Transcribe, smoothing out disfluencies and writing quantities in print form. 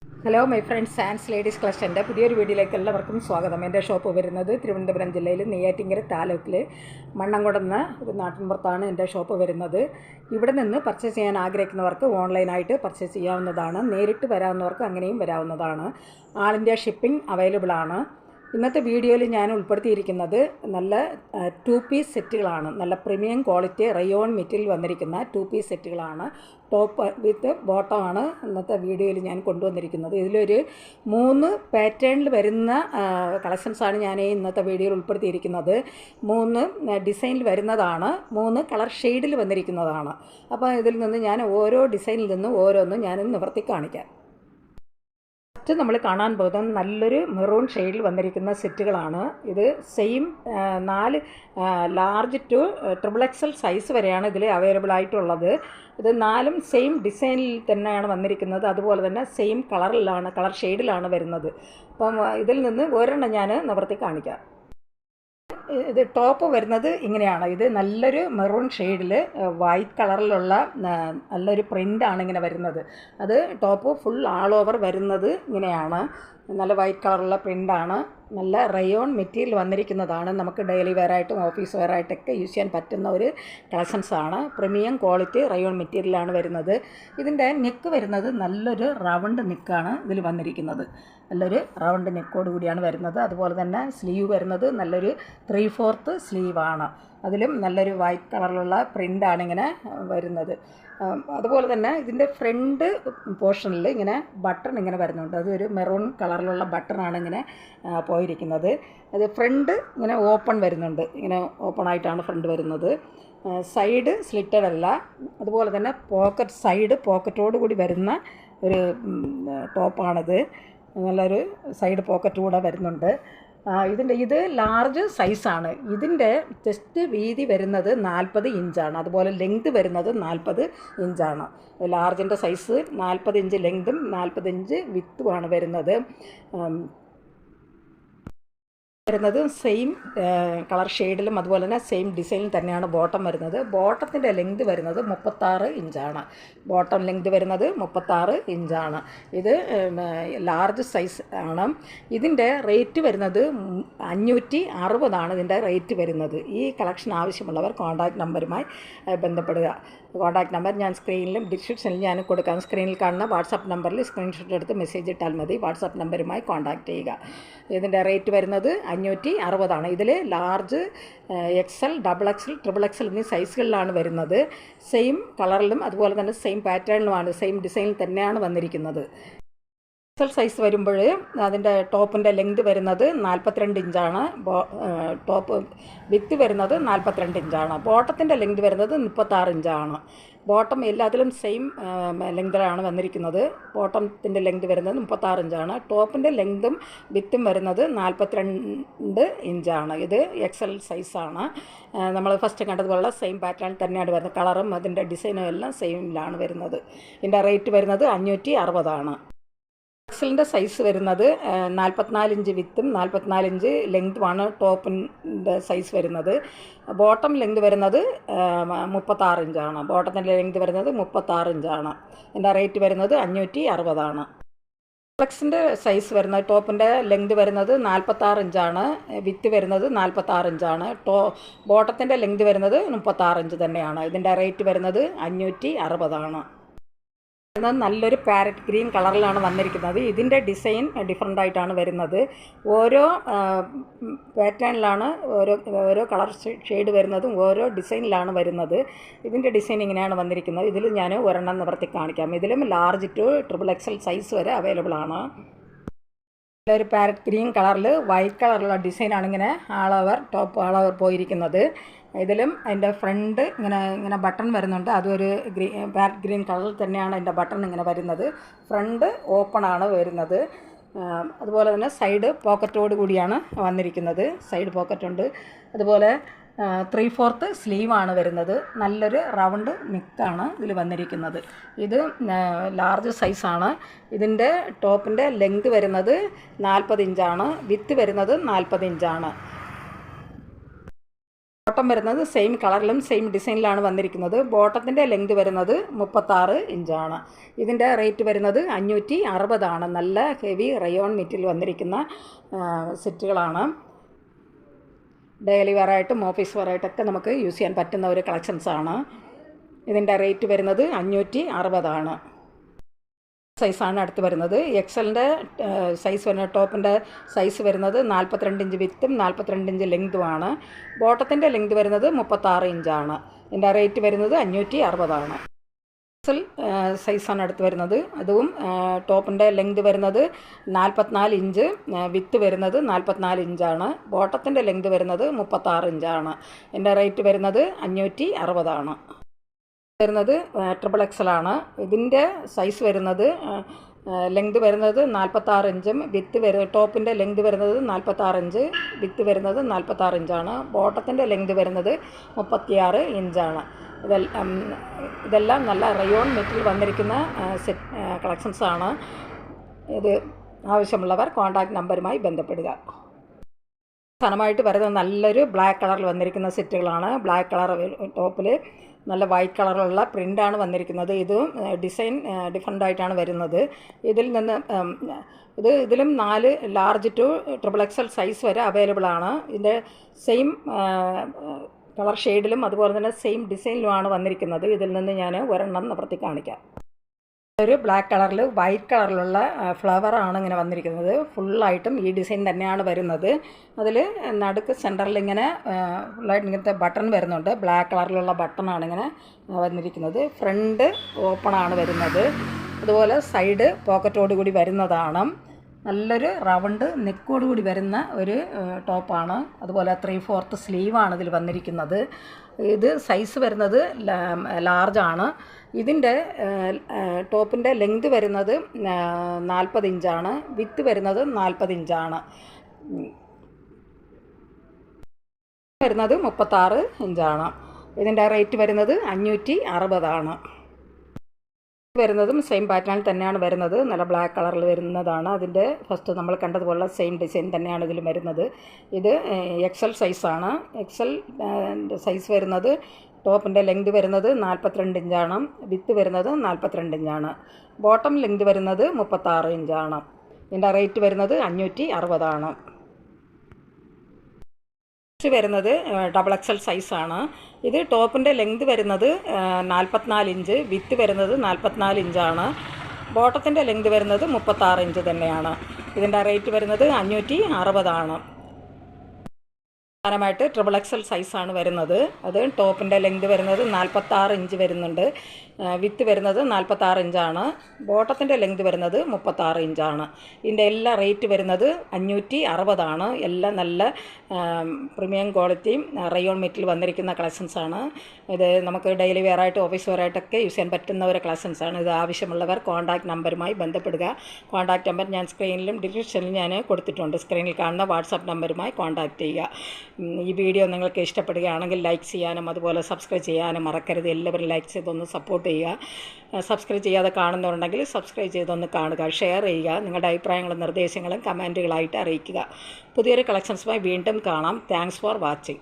Hello my friends Sans ladies കളക്ഷൻ്റെ പുതിയൊരു വീഡിയോയിലേക്ക് എല്ലാവർക്കും സ്വാഗതം. എൻ്റെ ഷോപ്പ് വരുന്നത് തിരുവനന്തപുരം ജില്ലയിൽ നെയ്യാറ്റിൻകര താലൂക്കിൽ മണ്ണംകുടന്ന ഒരു നാട്ടിൻപുറത്താണ് എൻ്റെ ഷോപ്പ് വരുന്നത്. ഇവിടെ നിന്ന് പർച്ചേസ് ചെയ്യാൻ ആഗ്രഹിക്കുന്നവർക്ക് ഓൺലൈനായിട്ട് പർച്ചേസ് ചെയ്യാവുന്നതാണ്. നേരിട്ട് വരാവുന്നവർക്ക് അങ്ങനെയും വരാവുന്നതാണ്. ആൾ ഇന്ത്യ ഷിപ്പിംഗ് അവൈലബിൾ ആണ്. ഇന്നത്തെ വീഡിയോയിൽ ഞാൻ ഉൾപ്പെടുത്തിയിരിക്കുന്നത് നല്ല 2 പീസ് സെറ്റുകളാണ്. നല്ല പ്രീമിയം ക്വാളിറ്റി റയോൺ മെറ്റീരിയൽ വന്നിരിക്കുന്ന 2 പീസ് സെറ്റുകളാണ്. ടോപ്പ് വിത്ത് ബോട്ടമാണ് ഇന്നത്തെ വീഡിയോയിൽ ഞാൻ കൊണ്ടുവന്നിരിക്കുന്നത്. ഇതിലൊരു 3 പാറ്റേണിൽ വരുന്ന കളക്ഷൻസാണ് ഞാൻ ഇന്നത്തെ വീഡിയോയിൽ ഉൾപ്പെടുത്തിയിരിക്കുന്നത്. 3 ഡിസൈനിൽ വരുന്നതാണ്, 3 കളർ ഷെയ്ഡിൽ വന്നിരിക്കുന്നതാണ്. അപ്പോൾ ഇതിൽ നിന്ന് ഞാൻ ഓരോ ഡിസൈനിൽ നിന്നും ഓരോന്നും ഞാൻ നിവർത്തി കാണിക്കാം. ഫസ്റ്റ് നമ്മൾ കാണാൻ പോകുന്നത് നല്ലൊരു മെറൂൺ ഷെയ്ഡിൽ വന്നിരിക്കുന്ന സെറ്റുകളാണ്. ഇത് same 4 large to XXL size വരെയാണ് ഇതിൽ അവൈലബിൾ ആയിട്ടുള്ളത്. ഇത് 4ഉം സെയിം ഡിസൈനിൽ തന്നെയാണ് വന്നിരിക്കുന്നത്. അതുപോലെ തന്നെ സെയിം കളർ ഷെയ്ഡിലാണ് വരുന്നത്. അപ്പം ഇതിൽ നിന്ന് ഒരെണ്ണം ഞാൻ നിവർത്തി കാണിക്കാം. ഇത് ടോപ്പ് വരുന്നത് ഇങ്ങനെയാണ്. ഇത് നല്ലൊരു മെറൂൺ ഷെയ്ഡിൽ വൈറ്റ് കളറിലുള്ള നല്ലൊരു പ്രിൻ്റാണ് ഇങ്ങനെ വരുന്നത്. അത് ടോപ്പ് ഫുൾ ആൾ ഓവർ വരുന്നത് ഇങ്ങനെയാണ്. നല്ല വൈറ്റ് കളറുള്ള പ്രിൻ്റാണ്. നല്ല റയോൺ മെറ്റീരിയൽ വന്നിരിക്കുന്നതാണ്. നമുക്ക് ഡെയിലി വെയറായിട്ടും ഓഫീസ് വെയറായിട്ടൊക്കെ യൂസ് ചെയ്യാൻ പറ്റുന്ന ഒരു കളക്ഷൻസാണ്. പ്രീമിയം ക്വാളിറ്റി റയോൺ മെറ്റീരിയലാണ് വരുന്നത്. ഇതിൻ്റെ നെക്ക് വരുന്നത് നല്ലൊരു റൗണ്ട് നെക്കാണ് ഇതിൽ വന്നിരിക്കുന്നത്. നല്ലൊരു റൗണ്ട് നെക്കോട് കൂടിയാണ് വരുന്നത്. അതുപോലെ തന്നെ സ്ലീവ് വരുന്നത് നല്ലൊരു 3/4 സ്ലീവാണ്. അതിലും നല്ലൊരു വൈറ്റ് കളറിലുള്ള പ്രിൻ്റാണ് ഇങ്ങനെ വരുന്നത്. അതുപോലെ തന്നെ ഇതിൻ്റെ ഫ്രണ്ട് പോർഷനിൽ ഇങ്ങനെ ബട്ടൺ ഇങ്ങനെ വരുന്നുണ്ട്. അതൊരു മെറൂൺ കളറിലുള്ള ബട്ടണാണ് ഇങ്ങനെ പോയിരിക്കുന്നത്. അത് ഫ്രണ്ട് ഇങ്ങനെ ഓപ്പൺ വരുന്നുണ്ട്. ഇങ്ങനെ ഓപ്പൺ ആയിട്ടാണ് ഫ്രണ്ട് വരുന്നത്. സൈഡ് സ്ലിറ്റഡ് അല്ല. അതുപോലെ തന്നെ സൈഡ് പോക്കറ്റോട് കൂടി വരുന്ന ഒരു ടോപ്പാണിത്. നല്ലൊരു സൈഡ് പോക്കറ്റ് കൂടെ വരുന്നുണ്ട്. ഇത് ലാർജ് സൈസാണ്. ഇതിൻ്റെ ചെസ്റ്റ് വീതി വരുന്നത് 40 ഇഞ്ചാണ്. അതുപോലെ ലെങ്ത് വരുന്നത് 40 ഇഞ്ചാണ്. ലാർജിൻ്റെ സൈസ് 40 ഇഞ്ച് ലെങ്തും 40 ഇഞ്ച് വിത്തുമാണ് വരുന്നത്. സെയിം കളർ ഷെയ്ഡിലും അതുപോലെ തന്നെ സെയിം ഡിസൈനിൽ തന്നെയാണ് ബോട്ടം വരുന്നത്. ബോട്ടത്തിൻ്റെ ലെങ്ത് വരുന്നത് 36 ഇഞ്ചാണ്. ബോട്ടം ലെങ്ത് വരുന്നത് 36 ഇഞ്ചാണ്. ഇത് ലാർജ് സൈസ് ആണ്. ഇതിൻ്റെ റേറ്റ് വരുന്നത് 560 ഇതിൻ്റെ റേറ്റ് വരുന്നത്. ഈ കളക്ഷൻ ആവശ്യമുള്ളവർ കോൺടാക്റ്റ് നമ്പറുമായി ബന്ധപ്പെടുക. കോൺടാക്റ്റ് നമ്പർ ഞാൻ സ്ക്രീനിലും ഡിസ്ക്രിപ്ഷനിൽ ഞാൻ കൊടുക്കാം. സ്ക്രീനിൽ കാണുന്ന വാട്സാപ്പ് നമ്പറിൽ സ്ക്രീൻഷോട്ട് എടുത്ത് മെസ്സേജ് ഇട്ടാൽ മതി. വാട്സാപ്പ് നമ്പറുമായി കോൺടാക്റ്റ് ചെയ്യുക. ഇതിൻ്റെ റേറ്റ് വരുന്നത് 560. ഇതിൽ ലാർജ് XL, XXL, XXL എന്നീ സൈസുകളിലാണ് വരുന്നത്. സെയിം കളറിലും അതുപോലെ തന്നെ സെയിം പാറ്റേണിലുമാണ്, സെയിം ഡിസൈനിൽ തന്നെയാണ് വന്നിരിക്കുന്നത്. XL സൈസ് വരുമ്പോൾ അതിൻ്റെ ടോപ്പിൻ്റെ ലെങ്ത് വരുന്നത് 42 ഇഞ്ചാണ്. ടോപ്പ് വിത്ത് വരുന്നത് 42 ഇഞ്ചാണ്. ബോട്ടത്തിൻ്റെ ലെങ്ത് വരുന്നത് 36 ഇഞ്ചാണ്. ബോട്ടം എല്ലാത്തിലും സെയിം ലെങ്തിലാണ് വന്നിരിക്കുന്നത്. ബോട്ടത്തിൻ്റെ ലെങ്ത് വരുന്നത് 36 ഇഞ്ചാണ്. ടോപ്പിൻ്റെ ലെങ്തും വിത്തും വരുന്നത് 42 ഇഞ്ചാണ്. ഇത് XL സൈസാണ്. നമ്മൾ ഫസ്റ്റ് കണ്ടതുപോലുള്ള സെയിം പാറ്റേൺ തന്നെയാണ് വരുന്നത്. കളറും അതിൻ്റെ ഡിസൈനും എല്ലാം സെയിമിലാണ് വരുന്നത്. ഇതിൻ്റെ റേറ്റ് വരുന്നത് 560. XLൻ്റെ സൈസ് വരുന്നത് 44 ഇഞ്ച് വിത്തും 44 ഇഞ്ച് ലെങ്തുമാണ് ടോപ്പിൻ്റെ സൈസ് വരുന്നത്. ബോട്ടം ലെങ്ത് വരുന്നത് 36 ഇഞ്ചാണ്. ബോട്ടത്തിൻ്റെ ലെങ്ത് വരുന്നത് 36 ഇഞ്ചാണ്. എൻ്റെ റേറ്റ് വരുന്നത് 560. ഫ്ലെക്സിൻ്റെ സൈസ് വരുന്നത് ടോപ്പിൻ്റെ ലെങ്ത് വരുന്നത് 46 ഇഞ്ചാണ്. വിത്ത് വരുന്നത് 46 ഇഞ്ചാണ്. ബോട്ടത്തിൻ്റെ ലെങ്ത് വരുന്നത് 36 ഇഞ്ച് തന്നെയാണ്. ഇതിൻ്റെ റേറ്റ് വരുന്നത് 560. നല്ലൊരു പാരറ്റ് ഗ്രീൻ കളറിലാണ് വന്നിരിക്കുന്നത്. ഇതിൻ്റെ ഡിസൈൻ ഡിഫറെൻ്റ് ആയിട്ടാണ് വരുന്നത്. ഓരോ പാറ്റേണിലാണ് ഓരോ കളർ ഷെയ്ഡ് വരുന്നതും ഓരോ ഡിസൈനിലാണ് വരുന്നത്. ഇതിൻ്റെ ഡിസൈൻ ഇങ്ങനെയാണ് വന്നിരിക്കുന്നത്. ഇതിൽ ഞാൻ ഒരെണ്ണം നിവർത്തി കാണിക്കാം. ഇതിലും ലാർജ് ടു XXL സൈസ് വരെ അവൈലബിൾ ആണ്. ഒരു പാരറ്റ് ഗ്രീൻ കളറിൽ വൈറ്റ് കളറുള്ള ഡിസൈനാണ് ഇങ്ങനെ ടോപ്പ് ആൾ ഓവർ പോയിരിക്കുന്നത്. ഇതിലും അതിൻ്റെ ഫ്രണ്ട് ഇങ്ങനെ ബട്ടൺ വരുന്നുണ്ട്. അതൊരു പാരറ്റ് ഗ്രീൻ കളറിൽ തന്നെയാണ് അതിൻ്റെ ബട്ടൺ ഇങ്ങനെ വരുന്നത്. ഫ്രണ്ട് ഓപ്പണാണ് വരുന്നത്. അതുപോലെ തന്നെ സൈഡ് പോക്കറ്റോട് കൂടിയാണ് വന്നിരിക്കുന്നത്. സൈഡ് പോക്കറ്റുണ്ട്. അതുപോലെ 3/4 സ്ലീവാണ് വരുന്നത്. നല്ലൊരു റൗണ്ട് നെക്കാണ് ഇതിൽ വന്നിരിക്കുന്നത്. ഇത് ലാർജ് സൈസാണ്. ഇതിൻ്റെ ടോപ്പിൻ്റെ ലെങ്ത് വരുന്നത് 40 ഇഞ്ചാണ്. വിത്ത് വരുന്നത് 40 ഇഞ്ചാണ്. ബോട്ടം വരുന്നത് സെയിം കളറിലും സെയിം ഡിസൈനിലാണ് വന്നിരിക്കുന്നത്. ബോട്ടത്തിൻ്റെ ലെങ്ത് വരുന്നത് 36 ഇഞ്ചാണ്. ഇതിൻ്റെ റേറ്റ് വരുന്നത് 560 നല്ല ഹെവി റയോൺ മെറ്റീരിയൽ വന്നിരിക്കുന്ന സെറ്റുകളാണ്. ഡെയിലി വെയറായിട്ടും ഓഫീസ് വെയറായിട്ടൊക്കെ നമുക്ക് യൂസ് ചെയ്യാൻ പറ്റുന്ന ഒരു കളക്ഷൻസാണ്. ഇതിൻ്റെ റേറ്റ് വരുന്നത് 560. സൈസാണ് അടുത്ത് വരുന്നത്. എക്സലിൻ്റെ സൈസ് വരുന്നത്, ടോപ്പിൻ്റെ സൈസ് വരുന്നത് 42 ഇഞ്ച് വിത്തും 42 ഇഞ്ച് ലെങ്തുമാണ്. ബോട്ടത്തിൻ്റെ ലെങ്ത് വരുന്നത് 36 ഇഞ്ചാണ്. ഇതിൻ്റെ റേറ്റ് വരുന്നത് 560. എക്സൽ സൈസാണ് അടുത്ത് വരുന്നത്. അതും ടോപ്പിൻ്റെ ലെങ്ത് വരുന്നത് 44 ഇഞ്ച്, വിത്ത് വരുന്നത് 44 ഇഞ്ചാണ്. ബോട്ടത്തിൻ്റെ ലെങ്ത് വരുന്നത് 36 ഇഞ്ചാണ്. ഇതിൻ്റെ റേറ്റ് വരുന്നത് 560. വരുന്നത് ട്രിപ്പിൾ എക്സലാണ്. ഇതിൻ്റെ സൈസ് വരുന്നത് ലെങ്ത് വരുന്നത് 46 ഇഞ്ചും വിത്ത് ടോപ്പിൻ്റെ ലെങ്ത് വരുന്നത് 46 ഇഞ്ച്, വിത്ത് വരുന്നത് 46 ഇഞ്ചാണ്. ബോട്ടത്തിൻ്റെ ലെങ്ത് വരുന്നത് 36 ഇഞ്ചാണ്. ഇതെല്ലാം നല്ല റയോൺ മെറ്റീരിയൽ വന്നിരിക്കുന്ന കളക്ഷൻസാണ്. ഇത് ആവശ്യമുള്ളവർ കോൺടാക്റ്റ് നമ്പറുമായി ബന്ധപ്പെടുക. അവസാനമായിട്ട് വരുന്നത് നല്ലൊരു ബ്ലാക്ക് കളറിൽ വന്നിരിക്കുന്ന സെറ്റുകളാണ്. ബ്ലാക്ക് കളർ ടോപ്പിൽ നല്ല വൈറ്റ് കളറുള്ള പ്രിൻ്റാണ് വന്നിരിക്കുന്നത്. ഇതും ഡിസൈൻ ഡിഫറെൻ്റ് ആയിട്ടാണ് വരുന്നത്. ഇതിലും 4 large two triple XL size വരെ അവൈലബിൾ ആണ്. ഇതിൻ്റെ സെയിം കളർ ഷെയ്ഡിലും അതുപോലെ തന്നെ സെയിം ഡിസൈനിലുമാണ് വന്നിരിക്കുന്നത്. ഇതിൽ നിന്ന് ഞാൻ ഒരെണ്ണം നിവർത്തി കാണിക്കാം. ഒരു ബ്ലാക്ക് കളറിൽ വൈറ്റ് കളറിലുള്ള ഫ്ലവറാണ് ഇങ്ങനെ വന്നിരിക്കുന്നത്. ഫുള്ളായിട്ടും ഈ ഡിസൈൻ തന്നെയാണ് വരുന്നത്. അതിൽ നടുക്ക് സെൻറ്ററിൽ ഇങ്ങനെ ഫുള്ളായിട്ട് ഇങ്ങനത്തെ ബട്ടൺ വരുന്നുണ്ട്. ബ്ലാക്ക് കളറിലുള്ള ബട്ടണാണ് ഇങ്ങനെ വന്നിരിക്കുന്നത്. ഫ്രണ്ട് ഓപ്പണാണ് വരുന്നത്. അതുപോലെ സൈഡ് പോക്കറ്റോട് കൂടി വരുന്നതാണ്. നല്ലൊരു റൗണ്ട് നെക്കോട് കൂടി വരുന്ന ഒരു ടോപ്പാണ്. അതുപോലെ 3/4 സ്ലീവാണ് ഇതിൽ വന്നിരിക്കുന്നത്. ഇത് സൈസ് വരുന്നത് ലാർജാണ്. ഇതിൻ്റെ ടോപ്പിൻ്റെ ലെങ്ത് വരുന്നത് 40 ഇഞ്ചാണ്. വിത്ത് വരുന്നത് 40 ഇഞ്ചാണ്. വരുന്നത് 36 ഇഞ്ചാണ്. ഇതിൻ്റെ റേറ്റ് വരുന്നത് 560. വരുന്നതും സെയിം പാറ്റേണിൽ തന്നെയാണ് വരുന്നത്. നല്ല ബ്ലാക്ക് കളറിൽ വരുന്നതാണ്. അതിൻ്റെ ഫസ്റ്റ് നമ്മൾ കണ്ടതുപോലുള്ള സെയിം ഡിസൈൻ തന്നെയാണ് ഇതിലും വരുന്നത്. ഇത് എക്സൽ സൈസാണ്. എക്സൽ സൈസ് വരുന്നത് ടോപ്പിൻ്റെ ലെങ്ത് വരുന്നത് 42 ഇഞ്ചാണ്. വിത്ത് വരുന്നത് 42 ഇഞ്ചാണ്. ബോട്ടം ലെങ്ത് വരുന്നത് 36 ഇഞ്ചാണ്. ഇതിൻ്റെ റേറ്റ് വരുന്നത് 560. വരുന്നത് ഡബിൾ എക്സൽ സൈസാണ്. ഇത് ടോപ്പിൻ്റെ ലെങ്ത് വരുന്നത് 44 ഇഞ്ച്, വിത്ത് വരുന്നത് 44 ഇഞ്ചാണ്. ബോട്ടത്തിൻ്റെ ലെങ്ത് വരുന്നത് 36 ഇഞ്ച് തന്നെയാണ്. ഇതിൻ്റെ റേറ്റ് വരുന്നത് 560. പ്രധാനമായിട്ട് ട്രിപ്പിൾ എക്സൽ സൈസാണ് വരുന്നത്. അത് ടോപ്പിൻ്റെ ലെങ്ത് വരുന്നത് 46 ഇഞ്ച് വരുന്നുണ്ട്. വിത്ത് വരുന്നത് 46 ഇഞ്ചാണ്. ബോട്ടത്തിൻ്റെ ലെങ്ത് വരുന്നത് 36 ഇഞ്ചാണ്. ഇതിൻ്റെ എല്ലാ റേറ്റ് വരുന്നത് 560. എല്ലാം നല്ല പ്രീമിയം ക്വാളിറ്റിയും റയോൺ മെറ്റീരിയൽ വന്നിരിക്കുന്ന കളക്ഷൻസാണ്. ഇത് നമുക്ക് ഡെയിലി വെയറായിട്ട് ഓഫീസ് വെയറായിട്ടൊക്കെ യൂസ് ചെയ്യാൻ പറ്റുന്ന ഒരു കളക്ഷൻസാണ്. ഇത് ആവശ്യമുള്ളവർ കോൺടാക്റ്റ് നമ്പറുമായി ബന്ധപ്പെടുക. കോൺടാക്റ്റ് നമ്പർ ഞാൻ സ്ക്രീനിലും ഡിസ്ക്രിപ്ഷനിലും ഞാൻ കൊടുത്തിട്ടുണ്ട്. സ്ക്രീനിൽ കാണുന്ന വാട്സാപ്പ് നമ്പറുമായി കോൺടാക്റ്റ് ചെയ്യുക. ഈ വീഡിയോ നിങ്ങൾക്ക് ഇഷ്ടപ്പെടുകയാണെങ്കിൽ ലൈക്ക് ചെയ്യാനും അതുപോലെ സബ്സ്ക്രൈബ് ചെയ്യാനും മറക്കരുത്. എല്ലാവരും ലൈക്ക് ചെയ്തൊന്ന് സപ്പോർട്ട് ചെയ്യുക. സബ്സ്ക്രൈബ് ചെയ്യാതെ കാണുന്നുണ്ടെങ്കിൽ സബ്സ്ക്രൈബ് ചെയ്തൊന്ന് കാണുക, ഷെയർ ചെയ്യുക. നിങ്ങളുടെ അഭിപ്രായങ്ങളും നിർദ്ദേശങ്ങളും കമൻറ്റുകളായിട്ട് അറിയിക്കുക. പുതിയൊരു കളക്ഷൻസുമായി വീണ്ടും കാണാം. Thanks for watching.